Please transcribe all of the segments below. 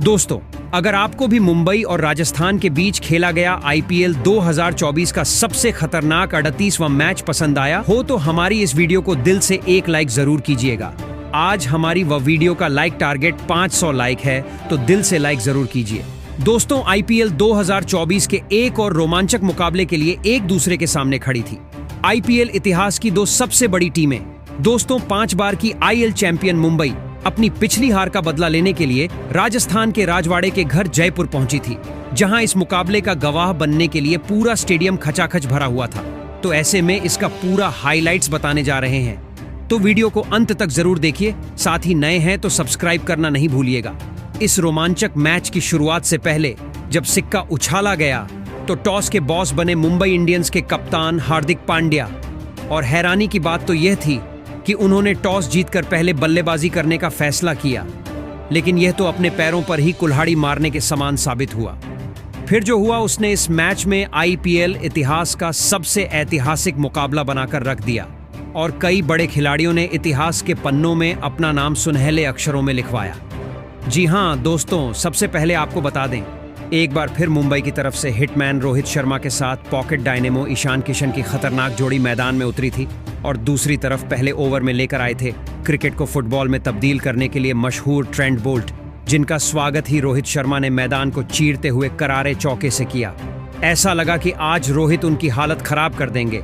दोस्तों, अगर आपको भी मुंबई और राजस्थान के बीच खेला गया आईपीएल 2024 का सबसे खतरनाक 38वां मैच पसंद आया हो तो हमारी इस वीडियो को दिल से एक लाइक जरूर कीजिएगा। आज हमारी वह वीडियो का लाइक टारगेट 500 लाइक है, तो दिल से लाइक जरूर कीजिए। दोस्तों, आईपीएल 2024 के एक और रोमांचक मुकाबले के लिए एक दूसरे के सामने खड़ी थी। आईपीएल इतिहास की दो सबसे बड़ी टीमें, दोस्तों 5 बार की आईएल चैंपियन मुंबई अपनी पिछली हार का बदला लेने के लिए राजस्थान के राजवाड़े के घर जयपुर पहुंची थी, जहां इस मुकाबले का गवाह बनने के लिए पूरा स्टेडियम खचाखच भरा हुआ था। तो ऐसे में इसका पूरा हाइलाइट्स बताने जा रहे हैं, तो वीडियो को अंत तक जरूर देखिए। साथ ही नए हैं तो सब्सक्राइब करना नहीं भूलिएगा। इस रोमांचक मैच की शुरुआत से पहले जब सिक्का उछाला गया तो टॉस के बॉस बने मुंबई इंडियंस के कप्तान हार्दिक पांड्या। और हैरानी की बात तो यह थी कि उन्होंने टॉस जीतकर पहले बल्लेबाजी करने का फैसला किया, लेकिन यह तो अपने पैरों पर ही कुल्हाड़ी मारने के समान साबित हुआ। फिर जो हुआ उसने इस मैच में आईपीएल इतिहास का सबसे ऐतिहासिक मुकाबला बनाकर रख दिया और कई बड़े खिलाड़ियों ने इतिहास के पन्नों में अपना नाम सुनहले अक्षरों में लिखवाया। जी हां दोस्तों, सबसे पहले आपको बता दें, एक बार फिर मुंबई की तरफ से हिटमैन रोहित शर्मा के साथ पॉकेट डायनेमो ईशान किशन की खतरनाक जोड़ी मैदान में उतरी थी और दूसरी तरफ पहले ओवर में लेकर आए थे क्रिकेट को फुटबॉल में तब्दील करने के लिए मशहूर ट्रेंट बोल्ट, जिनका स्वागत ही रोहित शर्मा ने मैदान को चीरते हुए करारे चौके से किया। ऐसा लगा कि आज रोहित उनकी हालत खराब कर देंगे,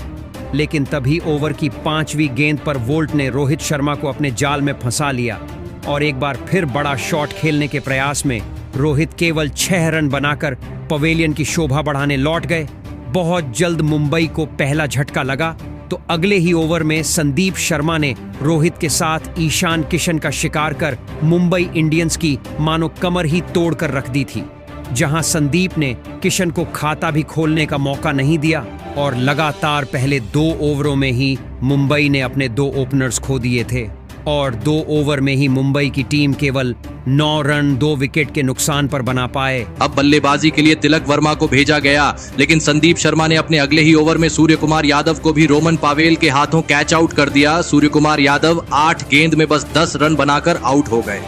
लेकिन तभी ओवर की 5वीं गेंद पर वोल्ट ने रोहित शर्मा को अपने जाल में फंसा लिया और एक बार फिर बड़ा शॉट खेलने के प्रयास में रोहित केवल 6 रन बनाकर पवेलियन की शोभा बढ़ाने लौट गए। बहुत जल्द मुंबई को पहला झटका लगा तो अगले ही ओवर में संदीप शर्मा ने रोहित के साथ ईशान किशन का शिकार कर मुंबई इंडियंस की मानो कमर ही तोड़कर रख दी थी, जहां संदीप ने किशन को खाता भी खोलने का मौका नहीं दिया और लगातार पहले 2 ओवरों में ही मुंबई ने अपने 2 ओपनर्स खो दिए थे और 2 ओवर में ही मुंबई की टीम केवल 9 रन 2 विकेट के नुकसान पर बना पाए। अब बल्लेबाजी के लिए तिलक वर्मा को भेजा गया, लेकिन संदीप शर्मा ने अपने अगले ही ओवर में सूर्य कुमार यादव को भी रोमन पावेल के हाथों कैच आउट कर दिया। सूर्य कुमार यादव 8 गेंद में बस 10 रन बनाकर आउट हो गए।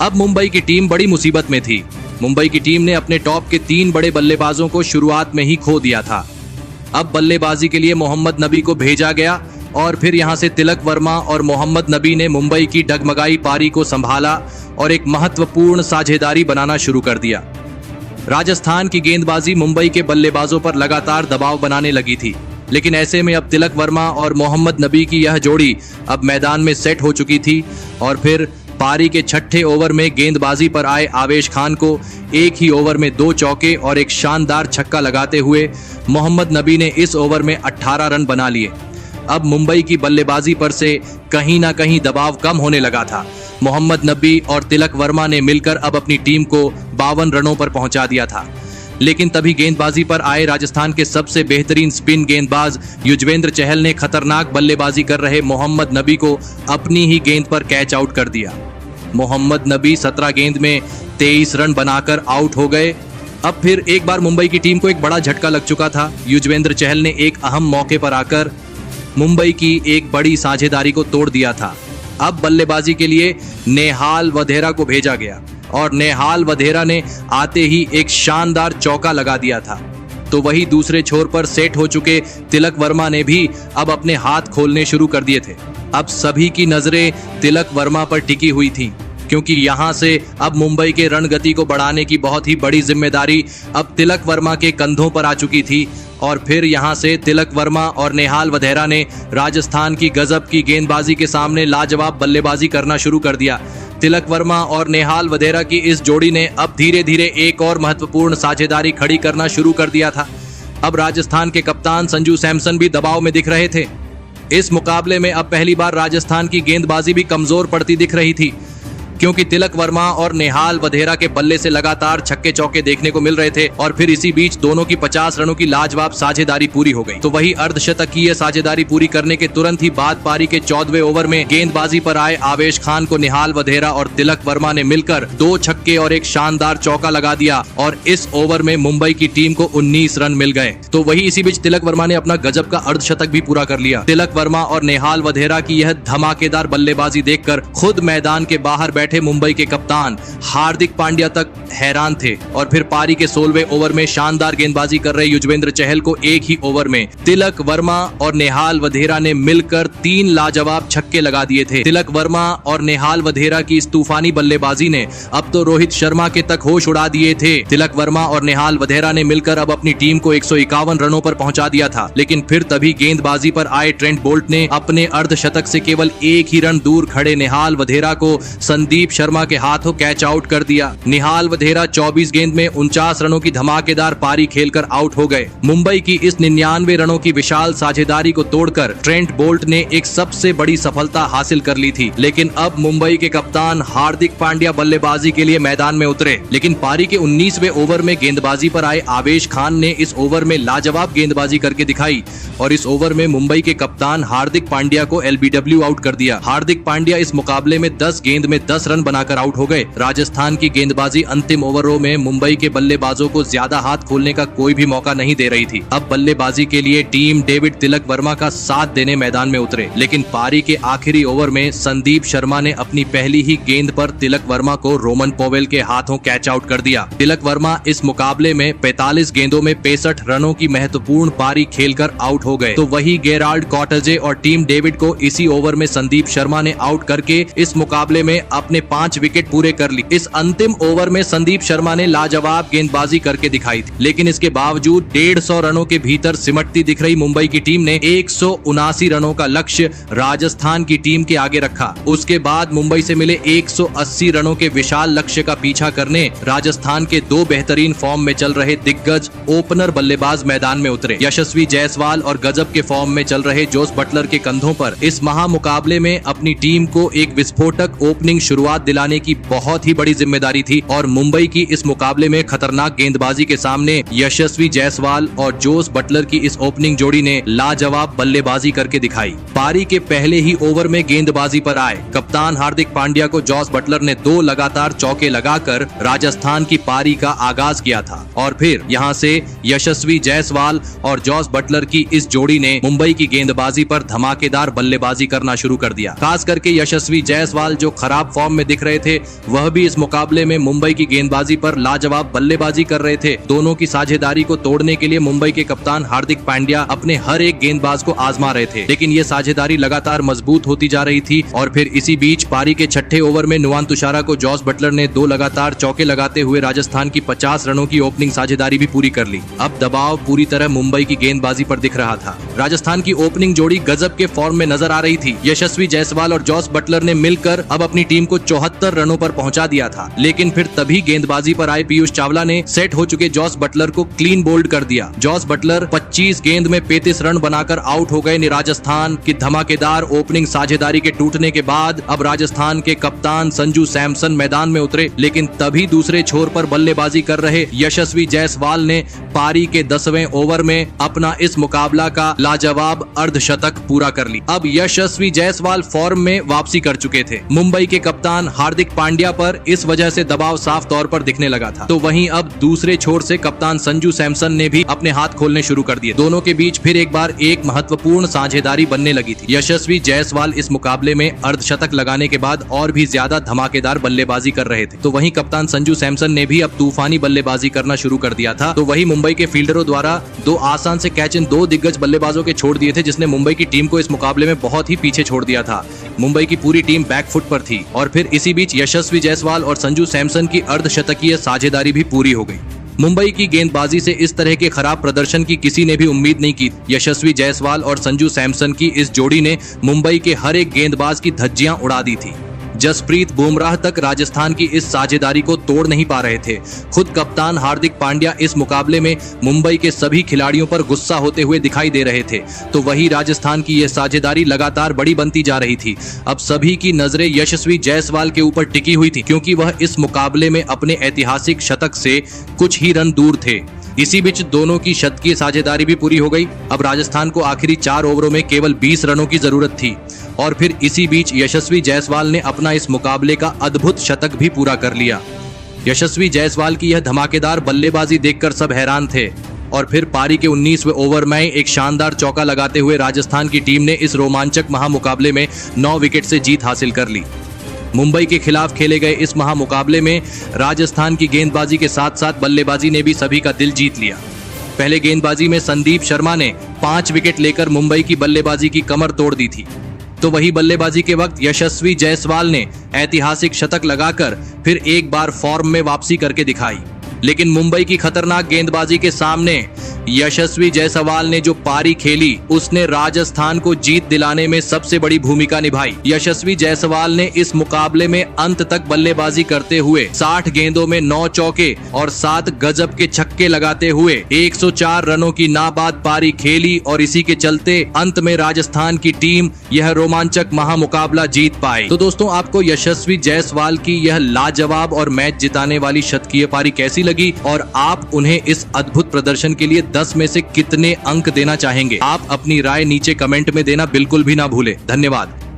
अब मुंबई की टीम बड़ी मुसीबत में थी। मुंबई की टीम ने अपने टॉप के 3 बड़े बल्लेबाजों को शुरुआत में ही खो दिया था। अब बल्लेबाजी के लिए मोहम्मद नबी को भेजा गया और फिर यहां से तिलक वर्मा और मोहम्मद नबी ने मुंबई की डगमगाई पारी को संभाला और एक महत्वपूर्ण साझेदारी बनाना शुरू कर दिया। राजस्थान की गेंदबाजी मुंबई के बल्लेबाजों पर लगातार दबाव बनाने लगी थी, लेकिन ऐसे में अब तिलक वर्मा और मोहम्मद नबी की यह जोड़ी अब मैदान में सेट हो चुकी थी और फिर पारी के 6ठे ओवर में गेंदबाजी पर आए आवेश खान को एक ही ओवर में 2 चौके और एक शानदार छक्का लगाते हुए मोहम्मद नबी ने इस ओवर में 18 रन बना लिए। अब मुंबई की बल्लेबाजी पर से कहीं ना कहीं दबाव कम होने लगा था। मोहम्मद नबी और तिलक वर्मा ने मिलकर अब अपनी टीम को 52 रनों पर पहुंचा दिया था, लेकिन तभी गेंदबाजी पर आए राजस्थान के सबसे बेहतरीन स्पिन गेंदबाज युजवेंद्र चहल ने खतरनाक बल्लेबाजी कर रहे मोहम्मद नबी को अपनी ही गेंद पर कैच आउट कर दिया। मोहम्मद नबी 17 गेंद में 23 रन बनाकर आउट हो गए। अब फिर एक बार मुंबई की टीम को एक बड़ा झटका लग चुका था। युजवेंद्र चहल ने एक अहम मौके पर आकर मुंबई की एक बड़ी साझेदारी को तोड़ दिया था। अब बल्लेबाजी के लिए नेहाल वधेरा को भेजा गया और नेहाल वधेरा ने आते ही एक शानदार चौका लगा दिया था। तो वही दूसरे छोर पर सेट हो चुके तिलक वर्मा ने भी अब अपने हाथ खोलने शुरू कर दिए थे। अब सभी की नजरें तिलक वर्मा पर टिकी हुई थी, क्योंकि यहां से अब मुंबई के रणगति को बढ़ाने की बहुत ही बड़ी जिम्मेदारी अब तिलक वर्मा के कंधों पर आ चुकी थी। और फिर यहां से तिलक वर्मा और नेहाल वधेरा ने राजस्थान की गजब की गेंदबाजी के सामने लाजवाब बल्लेबाजी करना शुरू कर दिया। तिलक वर्मा और नेहाल वधेरा की इस जोड़ी ने अब धीरे धीरे एक और महत्वपूर्ण साझेदारी खड़ी करना शुरू कर दिया था। अब राजस्थान के कप्तान संजू सैमसन भी दबाव में दिख रहे थे। इस मुकाबले में अब पहली बार राजस्थान की गेंदबाजी भी कमजोर पड़ती दिख रही थी, क्योंकि तिलक वर्मा और नेहाल वधेरा के बल्ले से लगातार छक्के चौके देखने को मिल रहे थे और फिर इसी बीच दोनों की 50 रनों की लाजवाब साझेदारी पूरी हो गई। तो वही अर्धशतकीय साझेदारी पूरी करने के तुरंत ही बाद पारी के 14वें ओवर में गेंदबाजी पर आए आवेश खान को निहाल वधेरा और तिलक वर्मा ने मिलकर 2 छक्के और एक शानदार चौका लगा दिया और इस ओवर में मुंबई की टीम को 19 रन मिल गए। तो वही इसी बीच तिलक वर्मा ने अपना गजब का अर्धशतक भी पूरा कर लिया। तिलक वर्मा और नेहाल वधेरा की यह धमाकेदार बल्लेबाजी देखकर खुद मैदान के बाहर बैठे बैठे मुंबई के कप्तान हार्दिक पांड्या तक हैरान थे। और फिर पारी के 16वें ओवर में शानदार गेंदबाजी कर रहे युजवेंद्र चहल को एक ही ओवर में तिलक वर्मा और नेहाल वधेरा ने मिलकर 3 लाजवाब छक्के लगा दिए थे। तिलक वर्मा और नेहाल वधेरा की इस तूफानी बल्लेबाजी ने अब तो रोहित शर्मा के तक होश उड़ा दिए थे। तिलक वर्मा और नेहाल वधेरा ने मिलकर अब अपनी टीम को 151 रनों पर पहुंचा दिया था, लेकिन फिर तभी गेंदबाजी पर आए ट्रेंट बोल्ट ने अपने अर्धशतक से केवल एक ही रन दूर खड़े नेहाल वधेरा को संदीप शर्मा के हाथों कैच आउट कर दिया। नेहाल वधेरा 24 गेंद में 49 रनों की धमाकेदार पारी खेलकर आउट हो गए। मुंबई की इस 99 रनों की विशाल साझेदारी को तोड़कर ट्रेंट बोल्ट ने एक सबसे बड़ी सफलता हासिल कर ली थी। लेकिन अब मुंबई के कप्तान हार्दिक पांड्या बल्लेबाजी के लिए मैदान में उतरे, लेकिन पारी के 19वें ओवर में गेंदबाजी पर आए आवेश खान ने इस ओवर में लाजवाब गेंदबाजी करके दिखाई और इस ओवर में मुंबई के कप्तान हार्दिक पांड्या को LBW आउट कर दिया। हार्दिक पांड्या इस मुकाबले में 10 गेंद में 10 रन बनाकर आउट हो गए। राजस्थान की गेंदबाजी अंतिम ओवरों में मुंबई के बल्लेबाजों को ज्यादा हाथ खोलने का कोई भी मौका नहीं दे रही थी। अब बल्लेबाजी के लिए टीम डेविड तिलक वर्मा का साथ देने मैदान में उतरे, लेकिन पारी के आखिरी ओवर में संदीप शर्मा ने अपनी पहली ही गेंद पर तिलक वर्मा को रोमन पॉवेल के हाथों कैच आउट कर दिया। तिलक वर्मा इस मुकाबले में 45 गेंदों में 65 रनों की महत्वपूर्ण पारी खेलकर आउट हो गए। तो वही गेराल्ड कॉटजे और टीम डेविड को इसी ओवर में संदीप शर्मा ने आउट करके इस मुकाबले में अपने 5 विकेट पूरे कर ली। इस अंतिम ओवर में संदीप शर्मा ने लाजवाब गेंदबाजी करके दिखाई थी, लेकिन इसके बावजूद 150 रनों के भीतर सिमटती दिख रही मुंबई की टीम ने 179 रनों का लक्ष्य राजस्थान की टीम के आगे रखा। उसके बाद मुंबई से मिले 180 रनों के विशाल लक्ष्य का पीछा करने राजस्थान के 2 बेहतरीन फॉर्म में चल रहे दिग्गज ओपनर बल्लेबाज मैदान में उतरे। यशस्वी जायसवाल और गजब के फॉर्म में चल रहे जोस बटलर के कंधों पर इस महामुकाबले में अपनी टीम को एक विस्फोटक ओपनिंग शुरुआत दिलाने की बहुत ही बड़ी जिम्मेदारी थी और मुंबई की इस मुकाबले में खतरनाक गेंदबाजी के सामने यशस्वी जायसवाल और जोस बटलर की इस ओपनिंग जोड़ी ने लाजवाब बल्लेबाजी करके दिखाई। पारी के पहले ही ओवर में गेंदबाजी पर आए कप्तान हार्दिक पांड्या को जोस बटलर ने 2 लगातार चौके लगाकर राजस्थान की पारी का आगाज किया था और फिर यहां से यशस्वी जायसवाल और जोस बटलर की इस जोड़ी ने मुंबई की गेंदबाजी पर धमाकेदार बल्लेबाजी करना शुरू कर दिया। खास करके यशस्वी जायसवाल जो खराब फॉर्म में दिख रहे थे, वह भी इस मुकाबले में मुंबई की गेंदबाजी पर लाजवाब बल्लेबाजी कर रहे थे। दोनों की साझेदारी को तोड़ने के लिए मुंबई के कप्तान हार्दिक पांड्या अपने हर एक गेंदबाज को आजमा रहे थे, लेकिन ये साझेदारी लगातार मजबूत होती जा रही थी। और फिर इसी बीच पारी के 6ठे ओवर में नुआन तुषारा को जोस बटलर ने 2 लगातार चौके लगाते हुए राजस्थान की 50 रनों की ओपनिंग साझेदारी भी पूरी कर ली। अब दबाव पूरी तरह मुंबई की गेंदबाजी पर दिख रहा था। राजस्थान की ओपनिंग जोड़ी गजब के फॉर्म में नजर आ रही थी। यशस्वी जायसवाल और जोस बटलर ने मिलकर अब अपनी टीम को 74 रनों पर पहुंचा दिया था, लेकिन फिर तभी गेंदबाजी पर आए पीयूष चावला ने सेट हो चुके जोस बटलर को क्लीन बोल्ड कर दिया। जोस बटलर 25 गेंद में 35 रन बनाकर आउट हो गए। राजस्थान की धमाकेदार ओपनिंग साझेदारी के टूटने के बाद अब राजस्थान के कप्तान संजू सैमसन मैदान में उतरे, लेकिन तभी दूसरे छोर पर बल्लेबाजी कर रहे यशस्वी जायसवाल ने पारी के 10वें ओवर में अपना इस मुकाबला का लाजवाब अर्धशतक पूरा कर ली। अब यशस्वी जायसवाल फॉर्म में वापसी कर चुके थे। मुंबई के कप्तान हार्दिक पांड्या पर इस वजह से दबाव साफ तौर पर दिखने लगा था। तो वहीं अब दूसरे छोर से कप्तान संजू सैमसन ने भी अपने हाथ खोलने शुरू कर दिए। दोनों के बीच फिर एक बार एक महत्वपूर्ण साझेदारी बनने लगी थी। यशस्वी जायसवाल इस मुकाबले में अर्धशतक लगाने के बाद और भी ज्यादा धमाकेदार बल्लेबाजी कर रहे थे, तो वहीं कप्तान संजू सैमसन ने भी अब तूफानी बल्लेबाजी करना शुरू कर दिया था। तो वहीं मुंबई के फील्डरों द्वारा 2 आसान से कैच इन 2 दिग्गज बल्लेबाजों के छोड़ दिए थे, जिसने मुंबई की टीम को इस मुकाबले में बहुत ही पीछे छोड़ दिया था। मुंबई की पूरी टीम बैकफुट पर थी और फिर इसी बीच यशस्वी जायसवाल और संजू सैमसन की अर्धशतकीय साझेदारी भी पूरी हो गई। मुंबई की गेंदबाजी से इस तरह के खराब प्रदर्शन की किसी ने भी उम्मीद नहीं की। यशस्वी जायसवाल और संजू सैमसन की इस जोड़ी ने मुंबई के हर एक गेंदबाज की धज्जियां उड़ा दी थी। जसप्रीत बुमराह तक राजस्थान की इस साझेदारी को तोड़ नहीं पा रहे थे। खुद कप्तान हार्दिक पांड्या इस मुकाबले में मुंबई के सभी खिलाड़ियों पर गुस्सा होते हुए दिखाई दे रहे थे, तो वही राजस्थान की यह साझेदारी लगातार बड़ी बनती जा रही थी। अब सभी की नजरें यशस्वी जायसवाल के ऊपर टिकी हुई थी, क्योंकि वह इस मुकाबले में अपने ऐतिहासिक शतक से कुछ ही रन दूर थे। इसी बीच दोनों की शतकीय साझेदारी भी पूरी हो गई। अब राजस्थान को आखिरी 4 ओवरों में केवल 20 रनों की जरूरत थी और फिर इसी बीच यशस्वी जायसवाल ने अपना इस मुकाबले का अद्भुत शतक भी पूरा कर लिया। यशस्वी जायसवाल की यह धमाकेदार बल्लेबाजी देखकर सब हैरान थे और फिर पारी के 19वें ओवर में एक शानदार चौका लगाते हुए राजस्थान की टीम ने इस रोमांचक महामुकाबले में 9 विकेट से जीत हासिल कर ली। मुंबई के खिलाफ खेले गए इस महामुकाबले में राजस्थान की गेंदबाजी के साथ साथ बल्लेबाजी ने भी सभी का दिल जीत लिया। पहले गेंदबाजी में संदीप शर्मा ने 5 विकेट लेकर मुंबई की बल्लेबाजी की कमर तोड़ दी थी, तो वही बल्लेबाजी के वक्त यशस्वी जायसवाल ने ऐतिहासिक शतक लगाकर फिर एक बार फॉर्म में वापसी करके दिखाई। लेकिन मुंबई की खतरनाक गेंदबाजी के सामने यशस्वी जायसवाल ने जो पारी खेली उसने राजस्थान को जीत दिलाने में सबसे बड़ी भूमिका निभाई। यशस्वी जायसवाल ने इस मुकाबले में अंत तक बल्लेबाजी करते हुए 60 गेंदों में 9 चौके और 7 गजब के छक्के लगाते हुए 104 रनों की नाबाद पारी खेली और इसी के चलते अंत में राजस्थान की टीम यह रोमांचक महामुकाबला जीत पाई। तो दोस्तों, आपको यशस्वी जायसवाल की यह लाजवाब और मैच जिताने वाली शतकीय पारी कैसी लगी और आप उन्हें इस अद्भुत प्रदर्शन के लिए 10 में से कितने अंक देना चाहेंगे? आप अपनी राय नीचे कमेंट में देना बिल्कुल भी ना भूलें। धन्यवाद।